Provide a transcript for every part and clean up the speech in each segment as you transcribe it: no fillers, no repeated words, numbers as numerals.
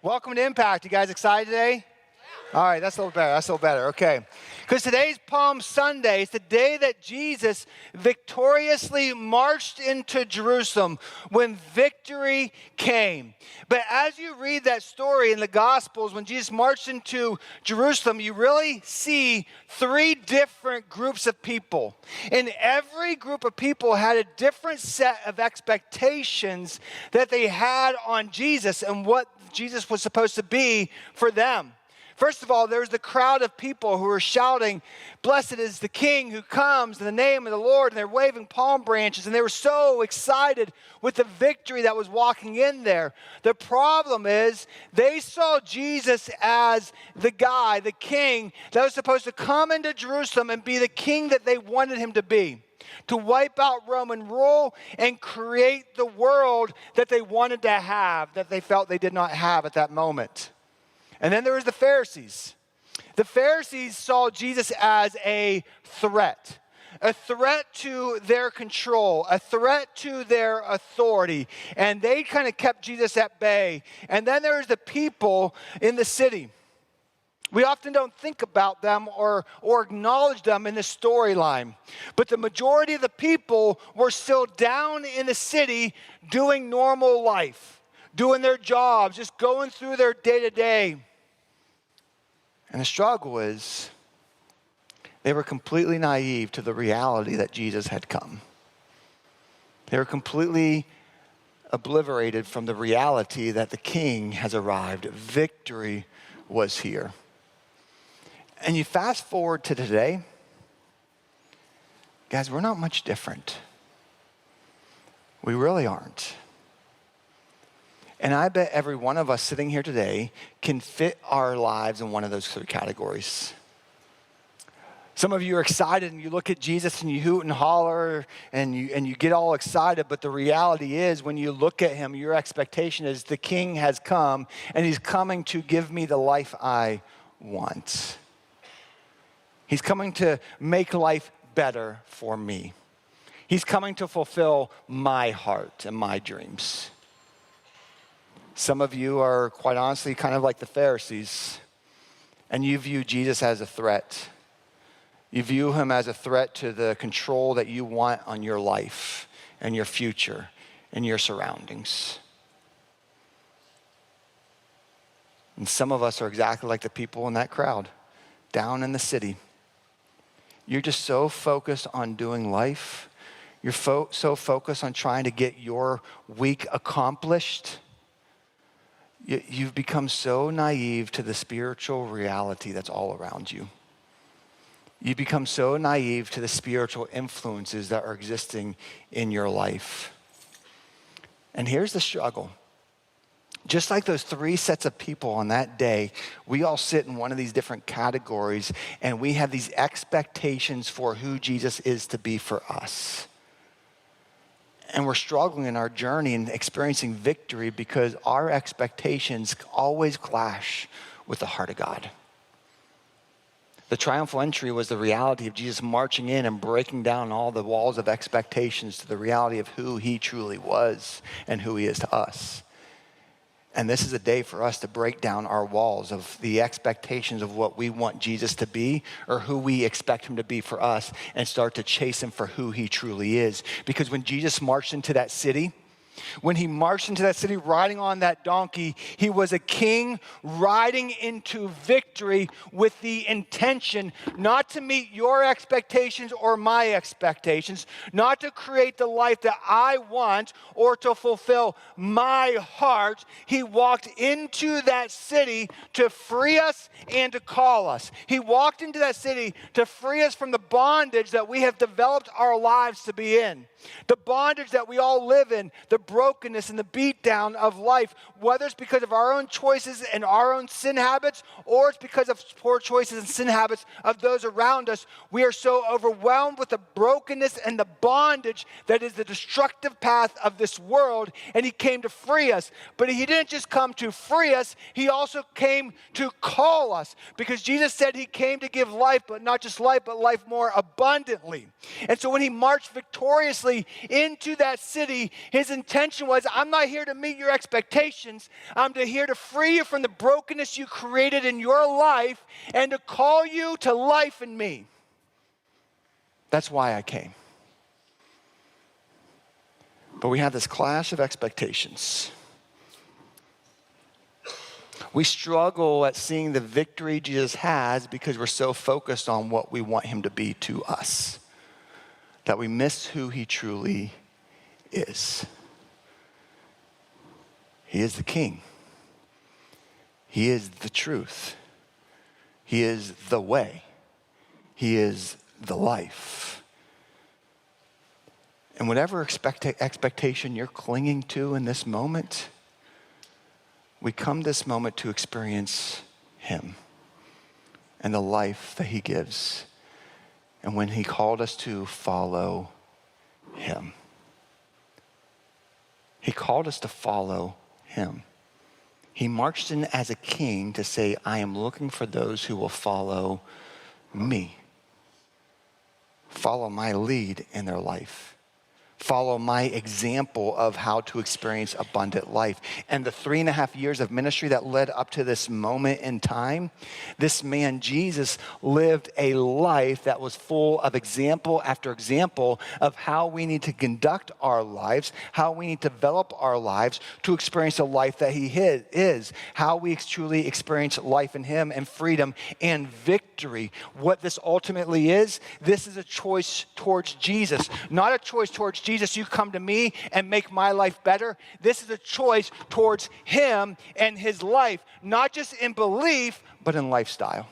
Welcome to Impact. You guys excited today? All right, that's a little better. Okay. Because today's Palm Sunday is the day that Jesus victoriously marched into Jerusalem when victory came. But as you read that story in the Gospels, when Jesus marched into Jerusalem, you really see three different groups of people. And every group of people had a different set of expectations that they had on Jesus and what Jesus was supposed to be for them. First of all, there's the crowd of people who are shouting, "Blessed is the King who comes in the name of the Lord," and they're waving palm branches, and they were so excited with the victory that was walking in there. The problem is they saw Jesus as the guy, the king, that was supposed to come into Jerusalem and be the king that they wanted him to be, to wipe out Roman rule and create the world that they wanted to have, that they felt they did not have at that moment. And then there was the Pharisees. The Pharisees saw Jesus as a threat to their control, a threat to their authority. And they kind of kept Jesus at bay. And then there's the people in the city. We often don't think about them or acknowledge them in the storyline. But the majority of the people were still down in the city doing normal life, doing their jobs, just going through their day-to-day. And the struggle is they were completely naive to the reality that Jesus had come. They were completely obliterated from the reality that the King has arrived. Victory was here. And you fast forward to today, guys, we're not much different. We really aren't. And I bet every one of us sitting here today can fit our lives in one of those three categories. Some of you are excited and you look at Jesus and you hoot and holler and you get all excited, but the reality is when you look at him, your expectation is the King has come and he's coming to give me the life I want. He's coming to make life better for me. He's coming to fulfill my heart and my dreams. Some of you are, quite honestly, kind of like the Pharisees, and you view Jesus as a threat. You view him as a threat to the control that you want on your life and your future and your surroundings. And some of us are exactly like the people in that crowd, down in the city. You're just so focused on doing life. You're so focused on trying to get your week accomplished. You've become so naive to the spiritual reality that's all around you. You become so naive to the spiritual influences that are existing in your life. And here's the struggle. Just like those three sets of people on that day, we all sit in one of these different categories, and we have these expectations for who Jesus is to be for us. And we're struggling in our journey and experiencing victory because our expectations always clash with the heart of God. The triumphal entry was the reality of Jesus marching in and breaking down all the walls of expectations to the reality of who he truly was and who he is to us. And this is a day for us to break down our walls of the expectations of what we want Jesus to be or who we expect him to be for us and start to chase him for who he truly is. Because when Jesus marched into that city, riding on that donkey, he was a king riding into victory with the intention not to meet your expectations or my expectations, not to create the life that I want or to fulfill my heart. He walked into that city to free us and to call us. He walked into that city to free us from the bondage that we have developed our lives to be in. The bondage that we all live in, the brokenness and the beatdown of life, whether it's because of our own choices and our own sin habits, or it's because of poor choices and sin habits of those around us, we are so overwhelmed with the brokenness and the bondage that is the destructive path of this world, and he came to free us. But he didn't just come to free us, he also came to call us, because Jesus said he came to give life, but not just life, but life more abundantly. And so when he marched victoriously into that city, his intention intention was, I'm not here to meet your expectations. I'm here to free you from the brokenness you created in your life and to call you to life in me. That's why I came. But we have this clash of expectations. We struggle at seeing the victory Jesus has because we're so focused on what we want him to be to us that we miss who he truly is. He is the King. He is the truth. He is the way. He is the life. And whatever expectation you're clinging to in this moment, we come this moment to experience him and the life that he gives. And when he called us to follow him. He called us to follow him. He marched in as a king to say, I am looking for those who will follow me. Follow my lead in their life. Follow my example of how to experience abundant life. And the 3.5 years of ministry that led up to this moment in time, this man, Jesus, lived a life that was full of example after example of how we need to conduct our lives, how we need to develop our lives to experience a life that he is, how we truly experience life in him and freedom and victory. What this ultimately is, this is a choice towards Jesus, not a choice towards Jesus. You come to me and make my life better. This is a choice towards him and his life, not just in belief, but in lifestyle.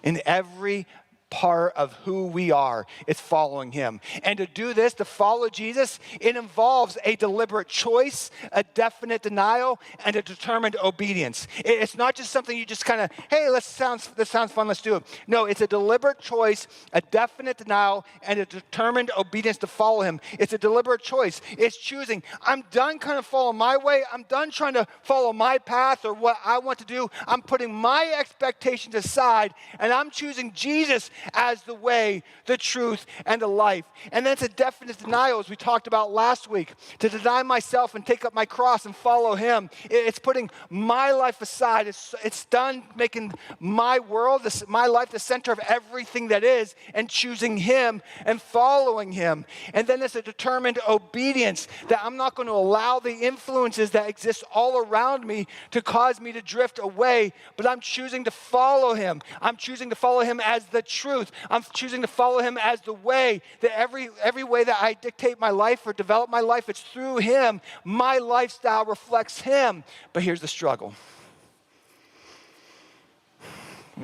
In every part of who we are, it's following him. And to do this, to follow Jesus, it involves a deliberate choice, a definite denial, and a determined obedience. It's not just something you just kind of, hey, this sounds fun, let's do it. No, it's a deliberate choice, a definite denial, and a determined obedience to follow him. It's a deliberate choice. It's choosing, I'm done kind of following my way. I'm done trying to follow my path or what I want to do. I'm putting my expectations aside, and I'm choosing Jesus as the way, the truth, and the life. And then it's a definite denial, as we talked about last week, to deny myself and take up my cross and follow him. It's putting my life aside. It's done making my world, my life, the center of everything that is, and choosing him and following him. And then it's a determined obedience that I'm not going to allow the influences that exist all around me to cause me to drift away, but I'm choosing to follow him. I'm choosing to follow him as the truth. I'm choosing to follow him as the way, that every way that I dictate my life or develop my life, it's through him. My lifestyle reflects him. But here's the struggle.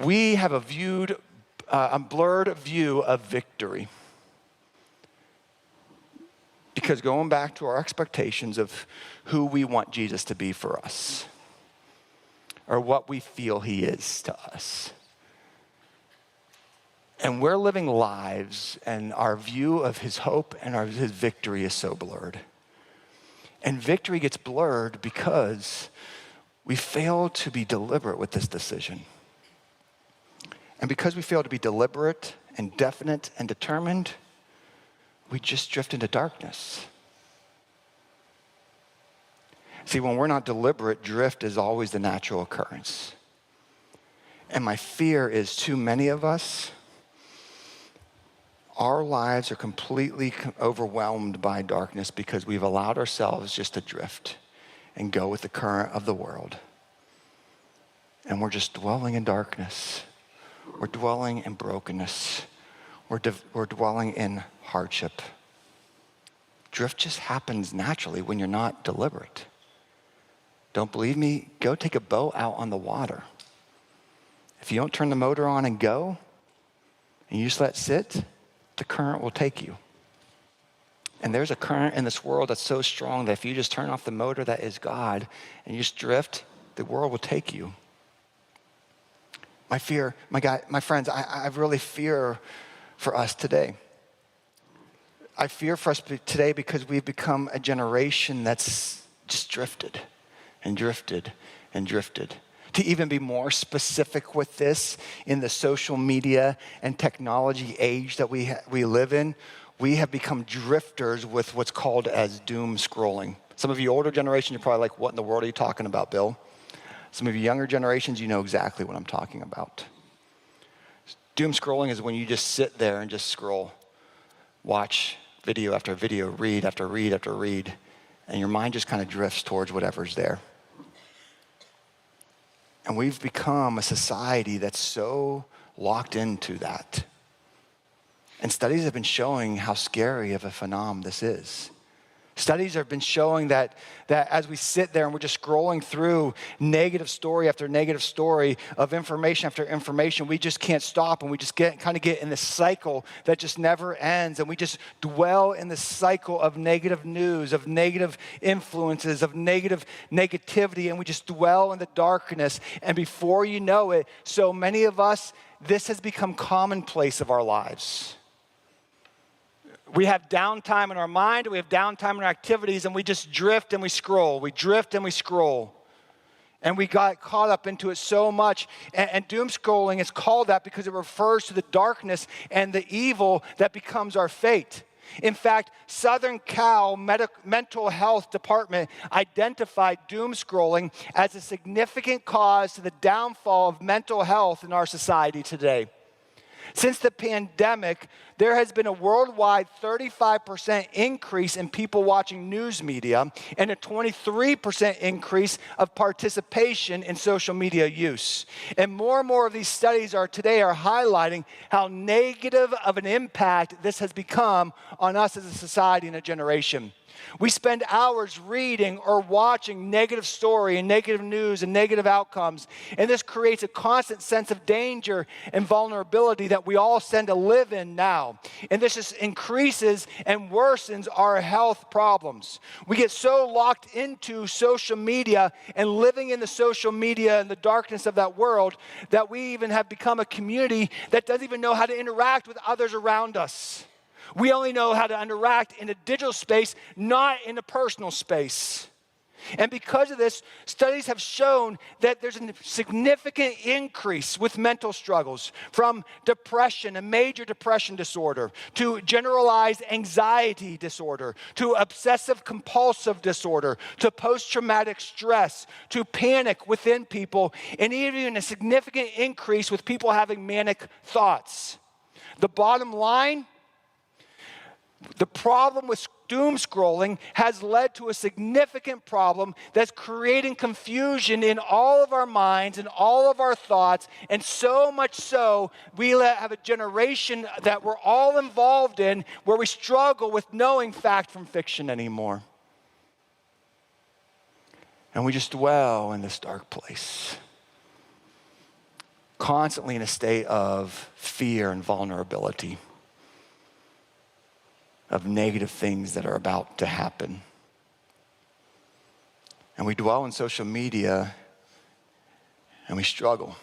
We have a blurred view of victory. Because going back to our expectations of who we want Jesus to be for us, or what we feel he is to us. And we're living lives, and our view of his hope and his victory is so blurred. And victory gets blurred because we fail to be deliberate with this decision. And because we fail to be deliberate and definite and determined, we just drift into darkness. See, when we're not deliberate, drift is always the natural occurrence. And my fear is too many of us, our lives are completely overwhelmed by darkness because we've allowed ourselves just to drift and go with the current of the world. And we're just dwelling in darkness. We're dwelling in brokenness. We're dwelling in hardship. Drift just happens naturally when you're not deliberate. Don't believe me? Go take a boat out on the water. If you don't turn the motor on and go, and you just let it sit, the current will take you. And there's a current in this world that's so strong that if you just turn off the motor that is God and you just drift, the world will take you. My friends, I really fear for us today. I fear for us today because we've become a generation that's just drifted and drifted and drifted. To even be more specific with this, in the social media and technology age that we live in, we have become drifters with what's called as doom scrolling. Some of you older generation, you're probably like, what in the world are you talking about, Bill? Some of you younger generations, you know exactly what I'm talking about. Doom scrolling is when you just sit there and just scroll, watch video after video, read after read after read, and your mind just kind of drifts towards whatever's there. And we've become a society that's so locked into that. And studies have been showing how scary of a phenomenon this is. Studies have been showing that as we sit there and we're just scrolling through negative story after negative story of information after information, we just can't stop, and we just get in this cycle that just never ends, and we just dwell in this cycle of negative news, of negative influences, of negativity, and we just dwell in the darkness. And before you know it, so many of us, this has become commonplace of our lives. We have downtime in our mind, we have downtime in our activities, and we just drift and we scroll. We drift and we scroll. And we got caught up into it so much. And doom scrolling is called that because it refers to the darkness and the evil that becomes our fate. In fact, Southern Cal Mental Health Department identified doom scrolling as a significant cause to the downfall of mental health in our society today. Since the pandemic, there has been a worldwide 35% increase in people watching news media and a 23% increase of participation in social media use. And more of these studies are highlighting how negative of an impact this has become on us as a society and a generation. We spend hours reading or watching negative story and negative news and negative outcomes, and this creates a constant sense of danger and vulnerability that we all tend to live in now. And this just increases and worsens our health problems. We get so locked into social media and living in the social media and the darkness of that world that we even have become a community that doesn't even know how to interact with others around us. We only know how to interact in a digital space, not in a personal space. And because of this, studies have shown that there's a significant increase with mental struggles, from depression, a major depression disorder, to generalized anxiety disorder, to obsessive compulsive disorder, to post-traumatic stress, to panic within people, and even a significant increase with people having manic thoughts. The bottom line, the problem with doom scrolling has led to a significant problem that's creating confusion in all of our minds and all of our thoughts, and so much so we have a generation that we're all involved in where we struggle with knowing fact from fiction anymore. And we just dwell in this dark place, constantly in a state of fear and vulnerability, of negative things that are about to happen. And we dwell in social media and we struggle.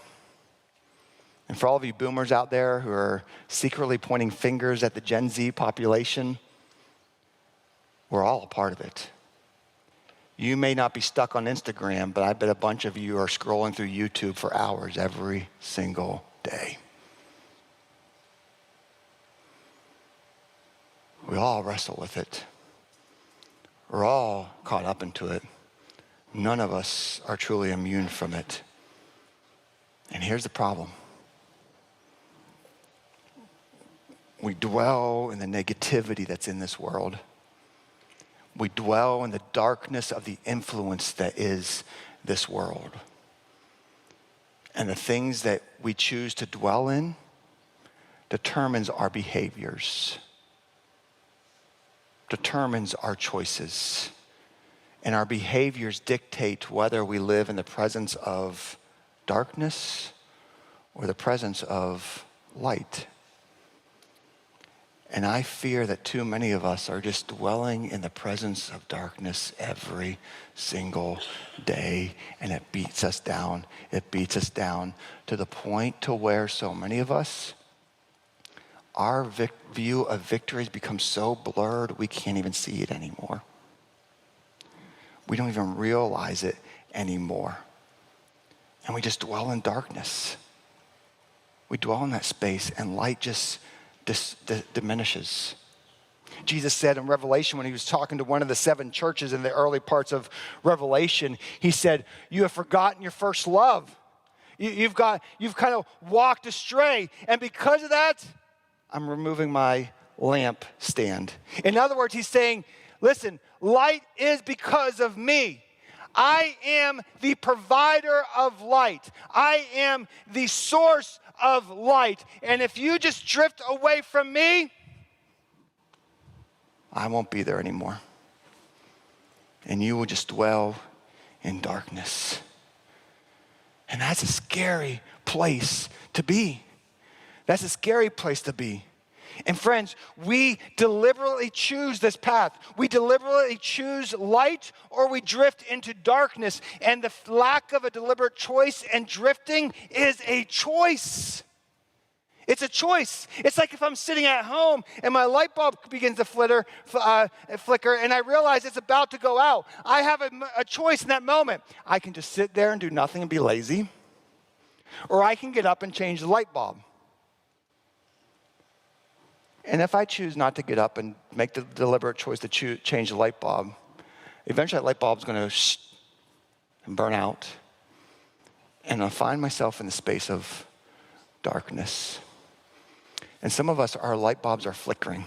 And for all of you boomers out there who are secretly pointing fingers at the Gen Z population, we're all a part of it. You may not be stuck on Instagram, but I bet a bunch of you are scrolling through YouTube for hours every single day. We all wrestle with it. We're all caught up into it. None of us are truly immune from it. And here's the problem. We dwell in the negativity that's in this world. We dwell in the darkness of the influence that is this world. And the things that we choose to dwell in determines our behaviors, determines our choices. And our behaviors dictate whether we live in the presence of darkness or the presence of light. And I fear that too many of us are just dwelling in the presence of darkness every single day, and it beats us down. It beats us down to the point to where so many of us, our view of victory has become so blurred we can't even see it anymore. We don't even realize it anymore. And we just dwell in darkness. We dwell in that space, and light just diminishes. Jesus said in Revelation, when he was talking to one of the 7 churches in the early parts of Revelation, he said, you have forgotten your first love. You've kind of walked astray. And because of that, I'm removing my lamp stand. In other words, he's saying, listen, light is because of me. I am the provider of light. I am the source of light. And if you just drift away from me, I won't be there anymore. And you will just dwell in darkness. And that's a scary place to be. That's a scary place to be. And friends, we deliberately choose this path. We deliberately choose light or we drift into darkness. And the lack of a deliberate choice and drifting is a choice. It's a choice. It's like if I'm sitting at home and my light bulb begins to flicker and I realize it's about to go out. I have a choice in that moment. I can just sit there and do nothing and be lazy. Or I can get up and change the light bulb. And if I choose not to get up and make the deliberate choice to change the light bulb, eventually that light bulb is going to burn out. And I'll find myself in the space of darkness. And some of us, our light bulbs are flickering.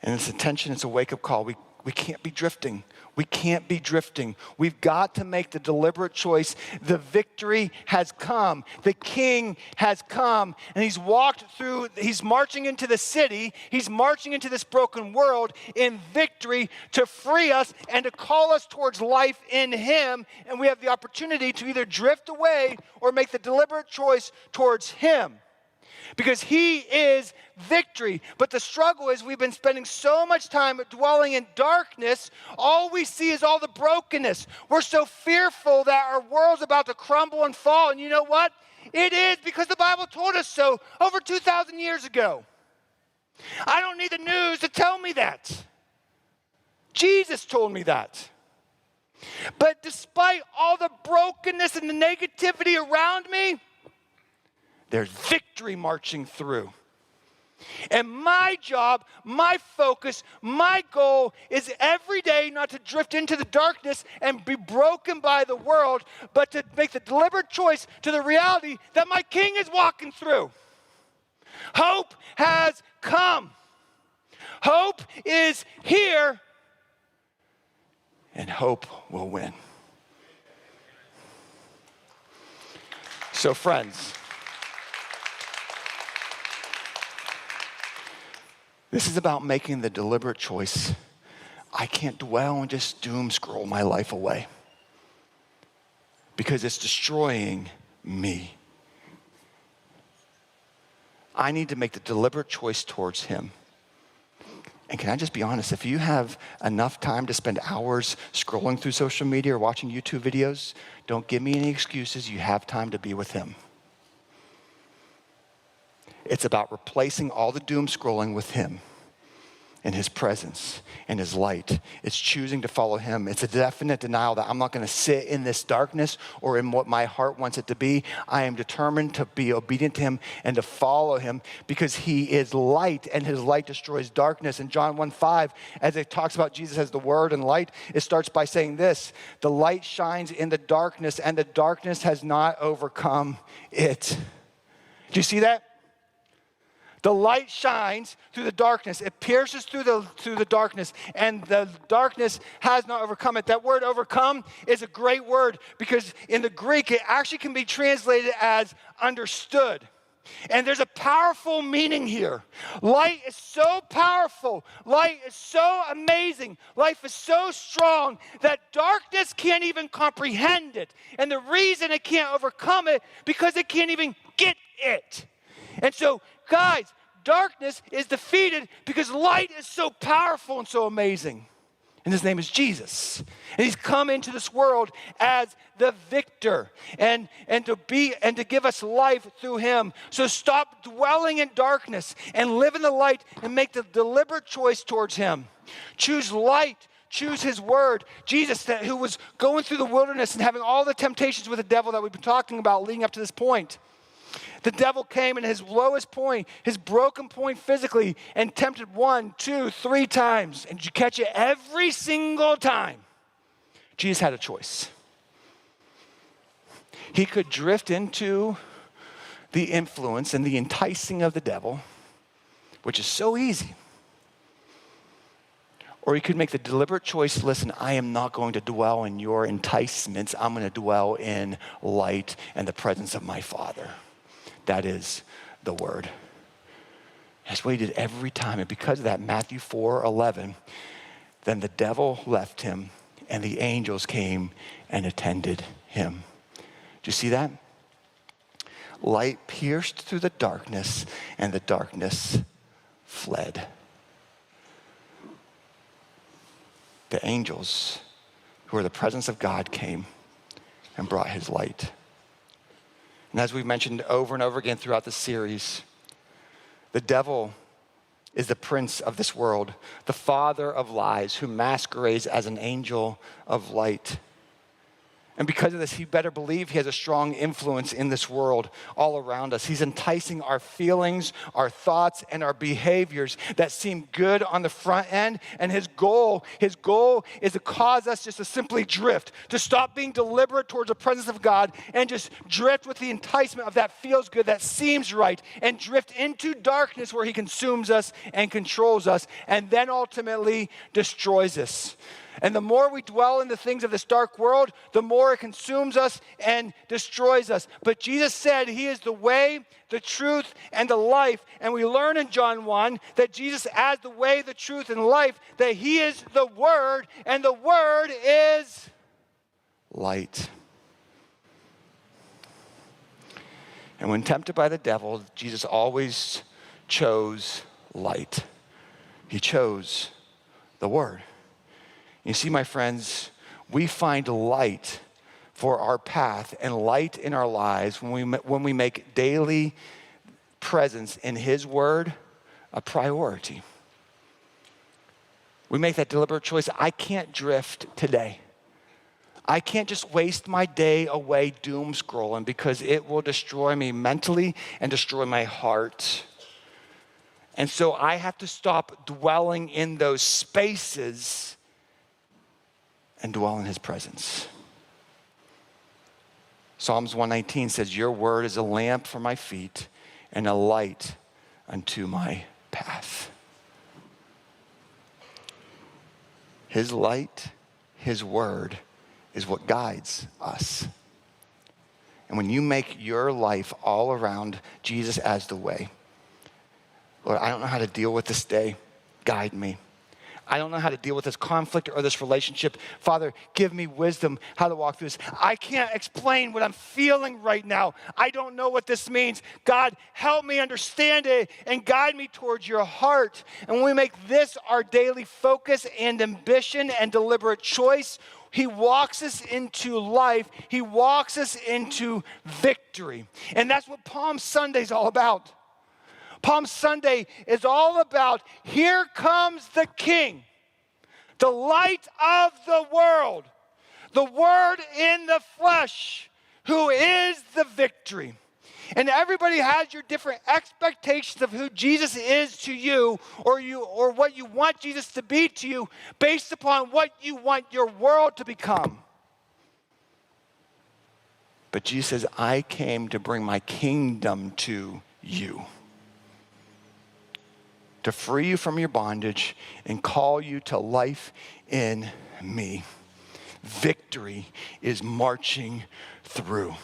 And it's a tension, it's a wake-up call. We can't be drifting. We can't be drifting. We've got to make the deliberate choice. The victory has come. The King has come. And he's marching into the city. He's marching into this broken world in victory to free us and to call us towards life in him. And we have the opportunity to either drift away or make the deliberate choice towards him. Because he is victory. But the struggle is we've been spending so much time dwelling in darkness, all we see is all the brokenness. We're so fearful that our world's about to crumble and fall. And you know what? It is because the Bible told us so over 2,000 years ago. I don't need the news to tell me that. Jesus told me that. But despite all the brokenness and the negativity around me, there's victory marching through. And my job, my focus, my goal is every day not to drift into the darkness and be broken by the world, but to make the deliberate choice to the reality that my King is walking through. Hope has come. Hope is here, and hope will win. So, friends, this is about making the deliberate choice. I can't dwell and just doom scroll my life away because it's destroying me. I need to make the deliberate choice towards him. And can I just be honest, if you have enough time to spend hours scrolling through social media or watching YouTube videos, don't give me any excuses. You have time to be with him. It's about replacing all the doom scrolling with him and his presence and his light. It's choosing to follow him. It's a definite denial that I'm not going to sit in this darkness or in what my heart wants it to be. I am determined to be obedient to him and to follow him because he is light and his light destroys darkness. In John 1:5, as it talks about Jesus as the word and light, it starts by saying this: the light shines in the darkness and the darkness has not overcome it. Do you see that? The light shines through the darkness. It pierces through the darkness, and the darkness has not overcome it. That word overcome is a great word because in the Greek, it actually can be translated as understood. And there's a powerful meaning here. Light is so powerful. Light is so amazing. Life is so strong that darkness can't even comprehend it. And the reason it can't overcome it, because it can't even get it. And so, guys, darkness is defeated because light is so powerful and so amazing. And his name is Jesus. And he's come into this world as the victor and to give us life through him. So stop dwelling in darkness and live in the light and make the deliberate choice towards him. Choose light. Choose his word. Jesus, who was going through the wilderness and having all the temptations with the devil that we've been talking about leading up to this point. The devil came in his lowest point, his broken point physically, and tempted 1, 2, 3 times. And did you catch it? Every single time, Jesus had a choice. He could drift into the influence and the enticing of the devil, which is so easy. Or he could make the deliberate choice, listen, I am not going to dwell in your enticements. I'm going to dwell in light and the presence of my Father. That is the word. That's what he did every time. And because of that, Matthew 4:11, then the devil left him and the angels came and attended him. Do you see that? Light pierced through the darkness, and the darkness fled. The angels, who are the presence of God, came and brought his light. And as we've mentioned over and over again throughout the series, the devil is the prince of this world, the father of lies, who masquerades as an angel of light. And because of this, he better believe he has a strong influence in this world all around us. He's enticing our feelings, our thoughts, and our behaviors that seem good on the front end. And his goal is to cause us just to simply drift, to stop being deliberate towards the presence of God and just drift with the enticement of that feels good, that seems right, and drift into darkness where he consumes us and controls us and then ultimately destroys us. And the more we dwell in the things of this dark world, the more it consumes us and destroys us. But Jesus said he is the way, the truth, and the life. And we learn in John 1 that Jesus, as the way, the truth, and life, that he is the Word, and the Word is light. And when tempted by the devil, Jesus always chose light. He chose the Word. You see, my friends, we find light for our path and light in our lives when we make daily presence in his word a priority. We make that deliberate choice. I can't drift today. I can't just waste my day away doom scrolling because it will destroy me mentally and destroy my heart. And so I have to stop dwelling in those spaces and dwell in his presence. Psalms 119 says, your word is a lamp for my feet and a light unto my path. His light, his word is what guides us. And when you make your life all around Jesus as the way, Lord, I don't know how to deal with this day. Guide me. I don't know how to deal with this conflict or this relationship. Father, give me wisdom how to walk through this. I can't explain what I'm feeling right now. I don't know what this means. God, help me understand it and guide me towards your heart. And when we make this our daily focus and ambition and deliberate choice, he walks us into life. He walks us into victory. And that's what Palm Sunday is all about. Palm Sunday is all about, here comes the King, the light of the world, the Word in the flesh, who is the victory. And everybody has your different expectations of who Jesus is to you or what you want Jesus to be to you based upon what you want your world to become. But Jesus says, I came to bring my kingdom to you, to free you from your bondage and call you to life in me. Victory is marching through.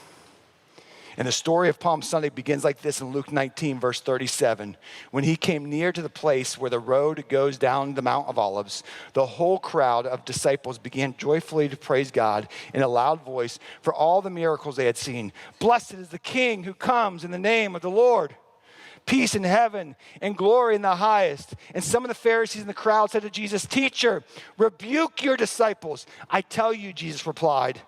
And the story of Palm Sunday begins like this in Luke 19, verse 37. When he came near to the place where the road goes down the Mount of Olives, the whole crowd of disciples began joyfully to praise God in a loud voice for all the miracles they had seen. Blessed is the King who comes in the name of the Lord. Peace in heaven and glory in the highest. And some of the Pharisees in the crowd said to Jesus, Teacher, rebuke your disciples. I tell you, Jesus replied,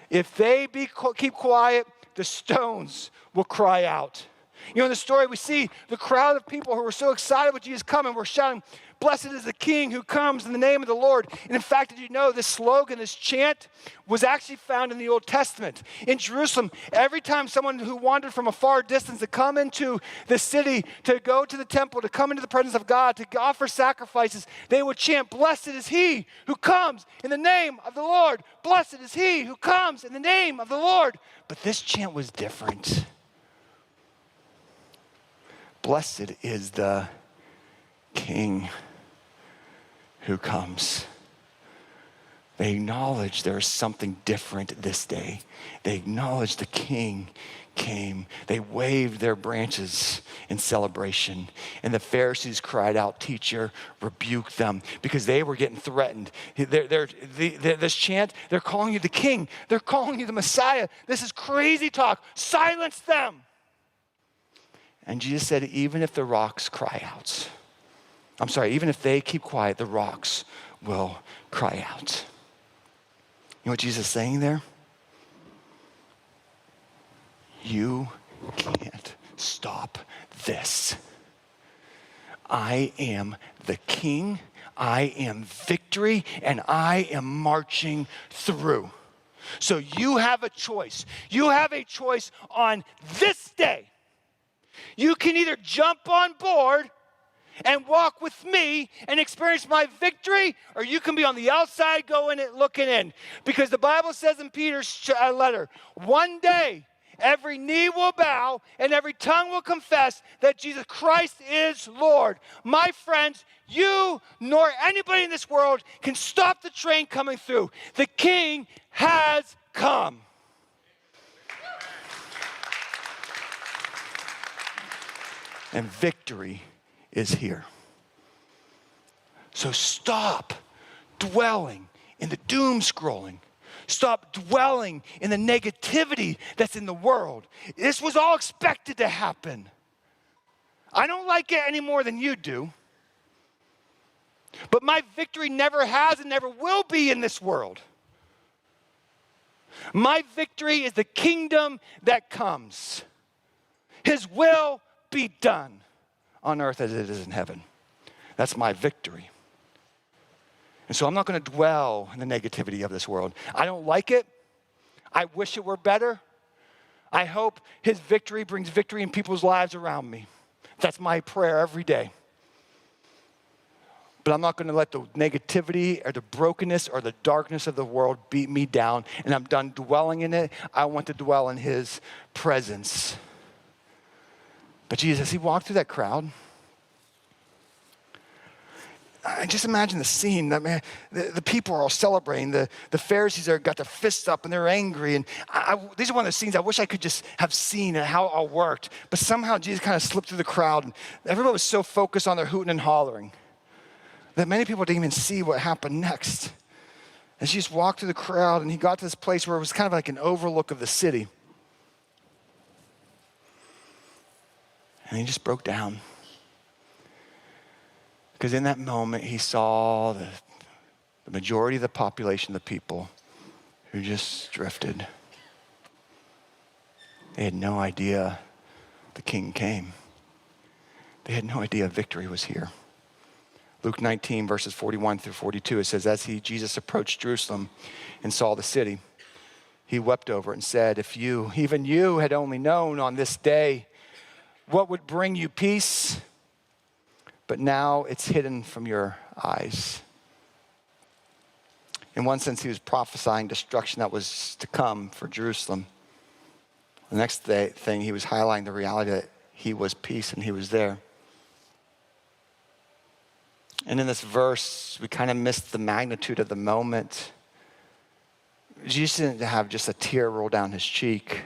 if they keep quiet, the stones will cry out. You know, in the story, we see the crowd of people who were so excited with Jesus coming were shouting, "Blessed is the King who comes in the name of the Lord." And in fact, did you know this slogan, this chant, was actually found in the Old Testament. In Jerusalem, every time someone who wandered from a far distance to come into the city, to go to the temple, to come into the presence of God, to offer sacrifices, they would chant, "Blessed is he who comes in the name of the Lord. Blessed is he who comes in the name of the Lord." But this chant was different. Blessed is the King who comes. They acknowledge there is something different this day. They acknowledge the King came. They waved their branches in celebration. And the Pharisees cried out, "Teacher, rebuke them," because they were getting threatened. This chant, they're calling you the King. They're calling you the Messiah. This is crazy talk. Silence them. And Jesus said, even if the rocks cry out, even if they keep quiet, the rocks will cry out. You know what Jesus is saying there? You can't stop this. I am the King, I am victory, and I am marching through. So you have a choice. You have a choice on this day. You can either jump on board and walk with me and experience my victory, or you can be on the outside going and looking in. Because the Bible says in Peter's letter, one day every knee will bow and every tongue will confess that Jesus Christ is Lord. My friends, you nor anybody in this world can stop the train coming through. The King has come. And victory is here. So stop dwelling in the doom scrolling. Stop dwelling in the negativity that's in the world. This was all expected to happen. I don't like it any more than you do. But my victory never has and never will be in this world. My victory is the kingdom that comes. His will be done on earth as it is in heaven. That's my victory. And so I'm not going to dwell in the negativity of this world. I don't like it. I wish it were better. I hope his victory brings victory in people's lives around me. That's my prayer every day. But I'm not going to let the negativity or the brokenness or the darkness of the world beat me down. And I'm done dwelling in it. I want to dwell in his presence. But Jesus, as he walked through that crowd, I just imagine the scene. That man, the people are all celebrating. The Pharisees got their fists up and they're angry. And these are one of the scenes I wish I could just have seen and how it all worked. But somehow Jesus kind of slipped through the crowd. And everybody was so focused on their hooting and hollering that many people didn't even see what happened next. As Jesus walked through the crowd and he got to this place where it was kind of like an overlook of the city. And he just broke down. Because in that moment, he saw the majority of the population, the people, who just drifted. They had no idea the King came. They had no idea victory was here. Luke 19, verses 41 through 42, it says, as Jesus approached Jerusalem and saw the city, he wept over it and said, if you, even you, had only known on this day what would bring you peace, but now it's hidden from your eyes. In one sense, he was prophesying destruction that was to come for Jerusalem. The next thing, he was highlighting the reality that he was peace and he was there. And in this verse, we kind of missed the magnitude of the moment. Jesus didn't have just a tear roll down his cheek.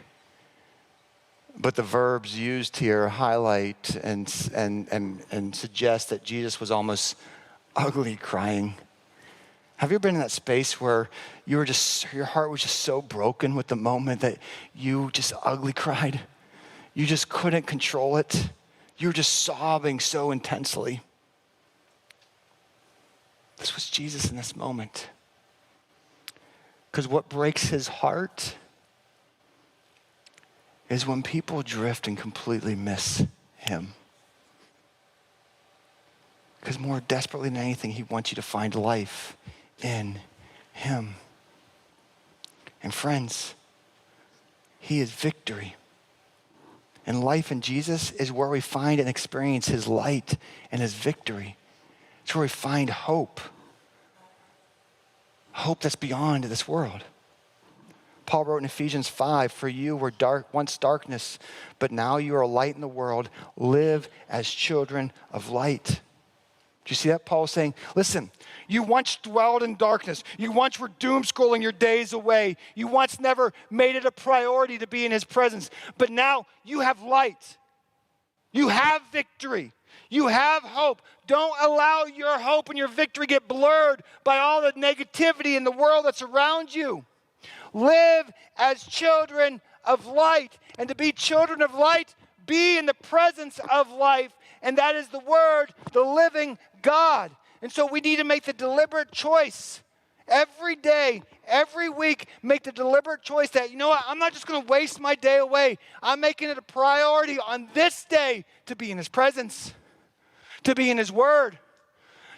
But the verbs used here highlight and suggest that Jesus was almost ugly crying. Have you ever been in that space where your heart was just so broken with the moment that you just ugly cried? You just couldn't control it. You were just sobbing so intensely. This was Jesus in this moment. Because what breaks his heart is when people drift and completely miss him. Because more desperately than anything, he wants you to find life in him. And friends, he is victory. And life in Jesus is where we find and experience his light and his victory. It's where we find hope. Hope that's beyond this world. Paul wrote in Ephesians 5, for you were once darkness, but now you are light in the world. Live as children of light. Do you see that? Paul's saying, listen, you once dwelled in darkness. You once were doom scrolling your days away. You once never made it a priority to be in his presence. But now you have light. You have victory. You have hope. Don't allow your hope and your victory get blurred by all the negativity in the world that's around you. Live as children of light. And to be children of light, be in the presence of life. And that is the Word, the living God. And so we need to make the deliberate choice every day, every week, make the deliberate choice that, you know what, I'm not just going to waste my day away. I'm making it a priority on this day to be in his presence, to be in his Word,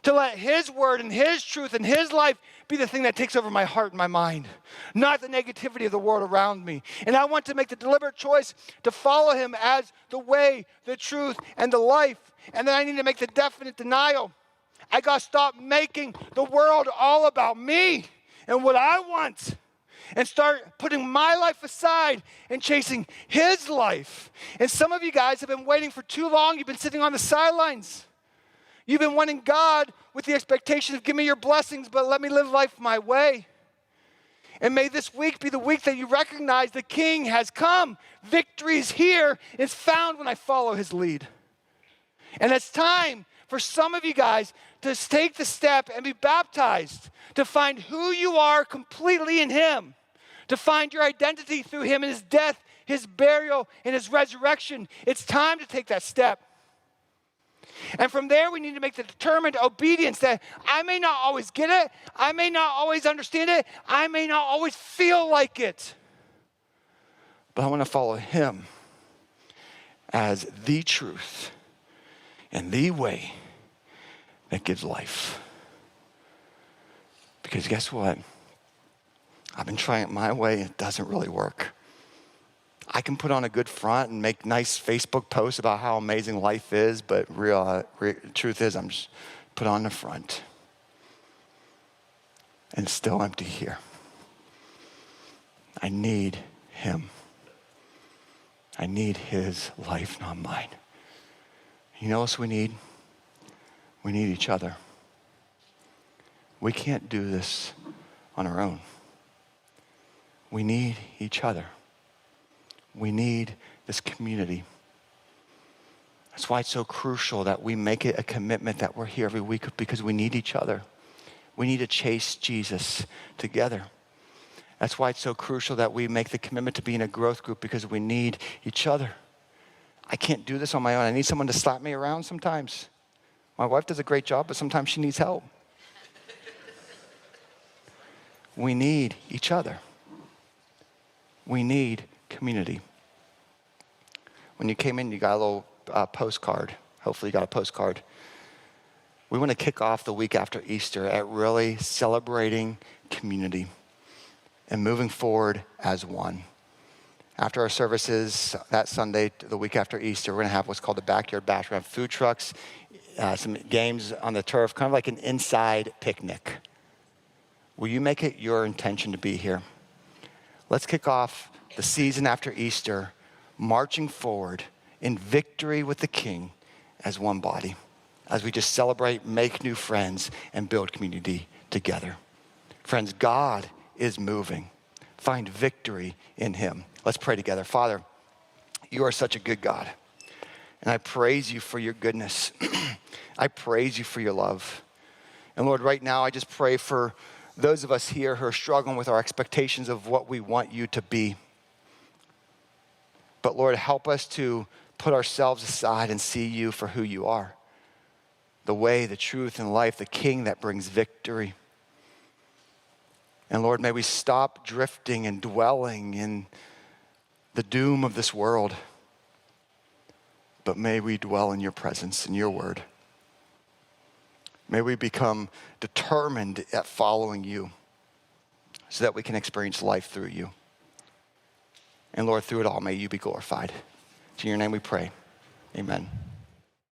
to let his Word and his truth and his life be the thing that takes over my heart and my mind, not the negativity of the world around me. And I want to make the deliberate choice to follow him as the way, the truth, and the life. And then I need to make the definite denial. I got to stop making the world all about me and what I want and start putting my life aside and chasing his life. And some of you guys have been waiting for too long. You've been sitting on the sidelines. You've been wanting God with the expectation of give me your blessings, but let me live life my way. And may this week be the week that you recognize the King has come. Victory is here. It's found when I follow his lead. And it's time for some of you guys to take the step and be baptized, to find who you are completely in him, to find your identity through him and his death, his burial, and his resurrection. It's time to take that step. And from there, we need to make the determined obedience that I may not always get it. I may not always understand it. I may not always feel like it. But I want to follow him as the truth and the way that gives life. Because guess what? I've been trying it my way. It doesn't really work. I can put on a good front and make nice Facebook posts about how amazing life is, but real truth is I'm just put on the front. And it's still empty here. I need him. I need his life, not mine. You know what else we need? We need each other. We can't do this on our own. We need each other. We need this community. That's why it's so crucial that we make it a commitment that we're here every week, because we need each other. We need to chase Jesus together. That's why it's so crucial that we make the commitment to be in a growth group, because we need each other. I can't do this on my own. I need someone to slap me around sometimes. My wife does a great job, but sometimes she needs help. We need each other. We need community. When you came in, you got a little postcard. Hopefully you got a postcard. We want to kick off the week after Easter at really celebrating community and moving forward as one. After our services that Sunday, the week after Easter, we're going to have what's called the Backyard Bash. We're going to have food trucks, some games on the turf, kind of like an inside picnic. Will you make it your intention to be here? Let's kick off the season after Easter, marching forward in victory with the King as one body, as we just celebrate, make new friends, and build community together. Friends, God is moving. Find victory in him. Let's pray together. Father, you are such a good God, and I praise you for your goodness. I praise you for your love. And Lord, right now, I just pray for those of us here who are struggling with our expectations of what we want you to be. But Lord, help us to put ourselves aside and see you for who you are. The way, the truth, and life, the King that brings victory. And Lord, may we stop drifting and dwelling in the doom of this world, but may we dwell in your presence, in your word. May we become determined at following you so that we can experience life through you. And Lord, through it all, may you be glorified. In your name we pray. Amen.